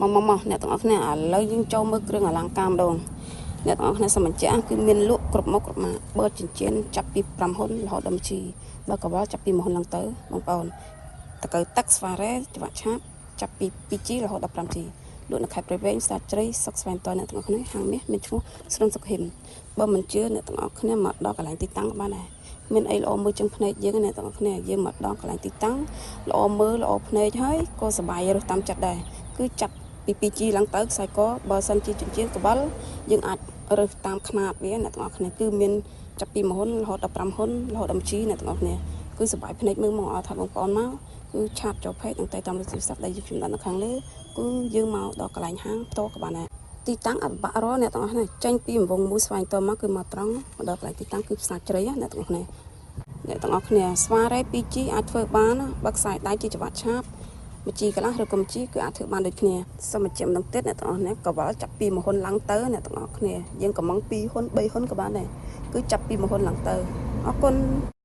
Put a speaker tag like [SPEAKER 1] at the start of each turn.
[SPEAKER 1] មកអ្នកទាំងអស់គ្នាឥឡូវយើងចូលមើលគ្រឿងអលង្ការម្ដងអ្នកទាំងអស់គ្នាសូមបញ្ជាក់គឺមានលក់គ្រប់មុខគ្រប់ម៉ាកបើចិញ្ចៀនចាប់ពី5ហ៊ុនរហូតដល់ជីបើកវ៉ាល់ចាប់ពី1ហ៊ុនឡើងទៅបងប្អូនតកៅទឹកស្វារ៉េច្បាក់ឆាបចាប់ពី 2G រហូតដល់ 5G លក់នៅខេត្តព្រៃវែងស្ដាច់ជ្រៃសុកស្វែងតអ្នកទាំងអស់គ្នាហាងមាសមានឈ្មោះស្រុនសុខហ៊ីមបើមិនជឿអ្នកទាំងអស់គ្នាមកដល់កន្លែងទីតាំងបានដែរមានអីល្អមើលចឹងភ្នែកយើងអ្នកទាំងអស់គ្នាយើងមកដល់កន្លែងទីតាំងល្អមើលល្អភ្នែកហើយក៏សប្បាយរស់តាមចិត្តដែរគឺចាប់ពី 2G ឡើងទៅខ្សែកបើសិនជាចិញ្ចៀនកបិលយើងអាចរើសតាមខ្នាតវាអ្នកទាំងអស់គ្នាគឺមានចាប់ពី1ហ៊ុនរហូតដល់5ហ៊ុនរហូតដល់ G អ្នកទាំងអស់គ្នាគឺសប្បាយភ្នែកមើលមកអត់ថាបងប្អូនមកគឺឆាតចូលផេកនឹងទៅតាមលេខទូរស័ព្ទដែលយើងដាក់នៅខាងលើគឺយើងមកដល់កន្លែងហាងផ្ទាល់ក៏បានដែរទីតាំងអត់បាក់រអ្នកទាំងអស់គ្នាចេញពីរង្វង់មួយស្វែងតមកគឺមកត្រង់មកដល់កន្លែងទីតាំងគឺផ្សារជ្រៃអ្នកទាំងអស់គ្នាស្វារ៉េ 2G អាចធ្វើបានបើខ្សែដៃជាច្បាប់ឆាបមួយជីកន្លះឬក៏មួយជីគឺអាចធ្វើបានដូចគ្នាសូមបញ្ជាក់ម្ដងទៀតអ្នកទាំងអស់គ្នាកវ៉ាល់ចាប់ពី1ហ៊ុនឡើងទៅអ្នកទាំងអស់គ្នាយើងកំង2ហ៊ុន3ហ៊ុនក៏បានដែរគឺចាប់ពី1ហ៊ុនឡើងទៅអរគុណ